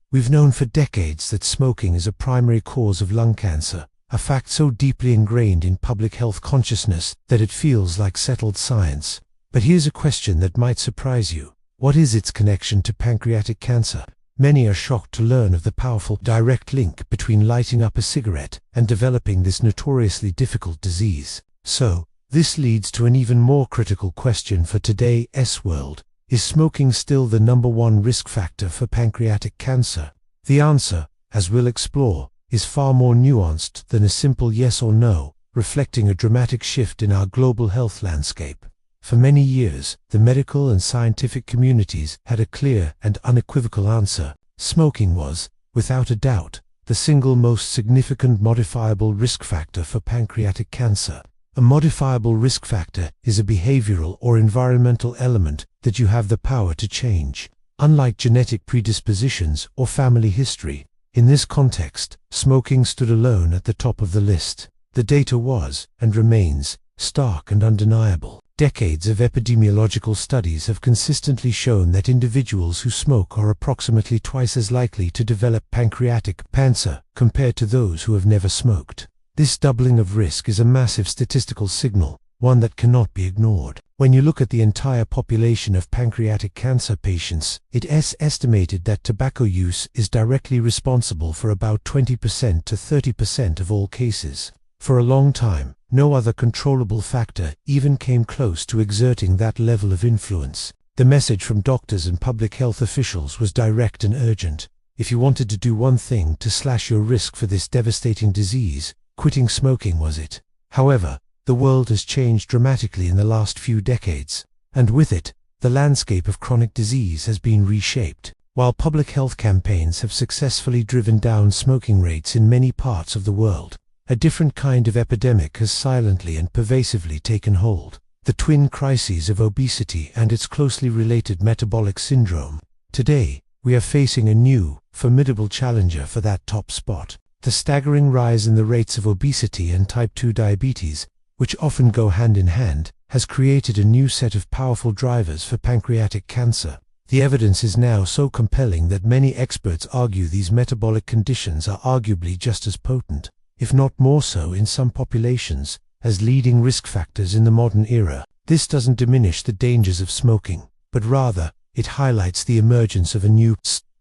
We've known for decades that smoking is a primary cause of lung cancer, a fact so deeply ingrained in public health consciousness that it feels like settled science. But here's a question that might surprise you. What is its connection to pancreatic cancer? Many are shocked to learn of the powerful direct link between lighting up a cigarette and developing this notoriously difficult disease. So, this leads to an even more critical question for today's world. Is smoking still the #1 risk factor for pancreatic cancer? The answer, as we'll explore, is far more nuanced than a simple yes or no, reflecting a dramatic shift in our global health landscape. For many years, the medical and scientific communities had a clear and unequivocal answer. Smoking was, without a doubt, the single most significant modifiable risk factor for pancreatic cancer. A modifiable risk factor is a behavioral or environmental element that you have the power to change. Unlike genetic predispositions or family history, in this context, smoking stood alone at the top of the list. The data was, and remains, stark and undeniable. Decades of epidemiological studies have consistently shown that individuals who smoke are approximately twice as likely to develop pancreatic cancer compared to those who have never smoked. This doubling of risk is a massive statistical signal, one that cannot be ignored. When you look at the entire population of pancreatic cancer patients, it is estimated that tobacco use is directly responsible for about 20% to 30% of all cases. For a long time, no other controllable factor even came close to exerting that level of influence. The message from doctors and public health officials was direct and urgent. If you wanted to do one thing to slash your risk for this devastating disease, quitting smoking was it. However, the world has changed dramatically in the last few decades, and with it, the landscape of chronic disease has been reshaped. While public health campaigns have successfully driven down smoking rates in many parts of the world, a different kind of epidemic has silently and pervasively taken hold: the twin crises of obesity and its closely related metabolic syndrome. Today, we are facing a new, formidable challenger for that top spot. The staggering rise in the rates of obesity and type 2 diabetes, which often go hand in hand, has created a new set of powerful drivers for pancreatic cancer. The evidence is now so compelling that many experts argue these metabolic conditions are arguably just as potent, if not more so in some populations, as leading risk factors in the modern era. This doesn't diminish the dangers of smoking, but rather, it highlights the emergence of a new,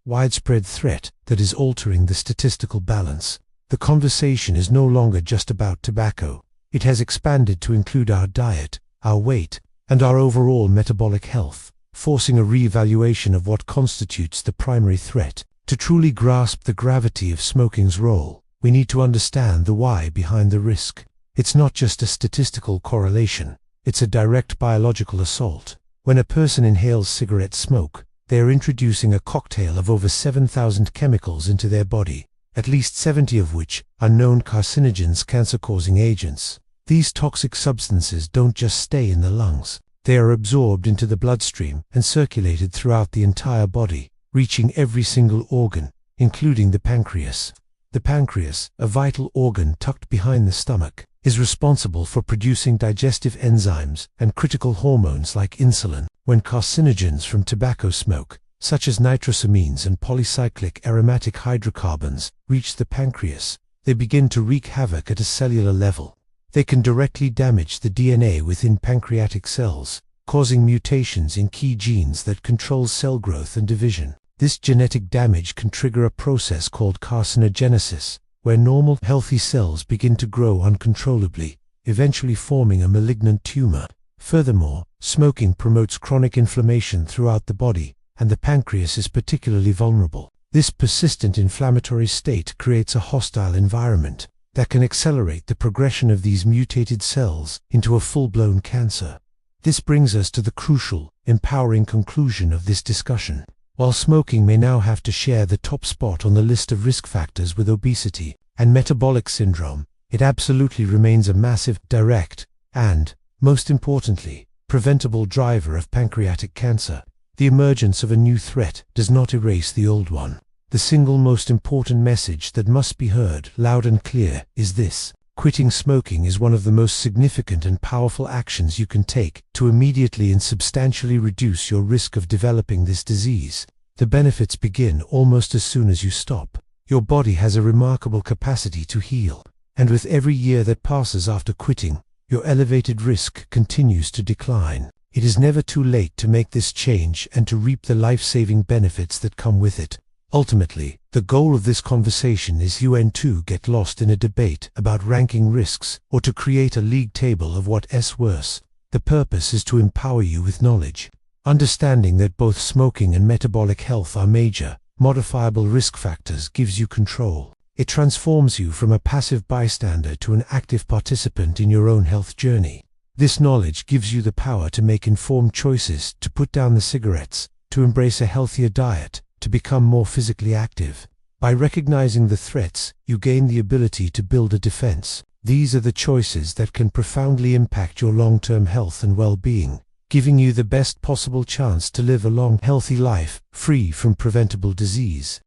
widespread threat that is altering the statistical balance. The conversation is no longer just about tobacco. It has expanded to include our diet, our weight, and our overall metabolic health, forcing a re-evaluation of what constitutes the primary threat. To truly grasp the gravity of smoking's role, we need to understand the why behind the risk. It's not just a statistical correlation, it's a direct biological assault. When a person inhales cigarette smoke, they are introducing a cocktail of over 7,000 chemicals into their body, at least 70 of which are known carcinogens, cancer-causing agents. These toxic substances don't just stay in the lungs. They are absorbed into the bloodstream and circulated throughout the entire body, reaching every single organ, including the pancreas. The pancreas, a vital organ tucked behind the stomach, is responsible for producing digestive enzymes and critical hormones like insulin. When carcinogens from tobacco smoke, such as nitrosamines and polycyclic aromatic hydrocarbons, reach the pancreas, they begin to wreak havoc at a cellular level. They can directly damage the DNA within pancreatic cells, causing mutations in key genes that control cell growth and division. This genetic damage can trigger a process called carcinogenesis, where normal, healthy cells begin to grow uncontrollably, eventually forming a malignant tumor. Furthermore, smoking promotes chronic inflammation throughout the body, and the pancreas is particularly vulnerable. This persistent inflammatory state creates a hostile environment that can accelerate the progression of these mutated cells into a full-blown cancer. This brings us to the crucial, empowering conclusion of this discussion. While smoking may now have to share the top spot on the list of risk factors with obesity and metabolic syndrome, it absolutely remains a massive, direct, and, most importantly, preventable driver of pancreatic cancer. The emergence of a new threat does not erase the old one. The single most important message that must be heard loud and clear is this: quitting smoking is one of the most significant and powerful actions you can take to immediately and substantially reduce your risk of developing this disease. The benefits begin almost as soon as you stop. Your body has a remarkable capacity to heal, and with every year that passes after quitting, your elevated risk continues to decline. It is never too late to make this change and to reap the life-saving benefits that come with it. Ultimately, the goal of this conversation is to get lost in a debate about ranking risks or to create a league table of what's worse. The purpose is to empower you with knowledge, understanding that both smoking and metabolic health are major, modifiable risk factors gives you control. It transforms you from a passive bystander to an active participant in your own health journey. This knowledge gives you the power to make informed choices, to put down the cigarettes, to embrace a healthier diet, to become more physically active. By recognizing the threats, you gain the ability to build a defense. These are the choices that can profoundly impact your long-term health and well-being, giving you the best possible chance to live a long, healthy life, free from preventable disease.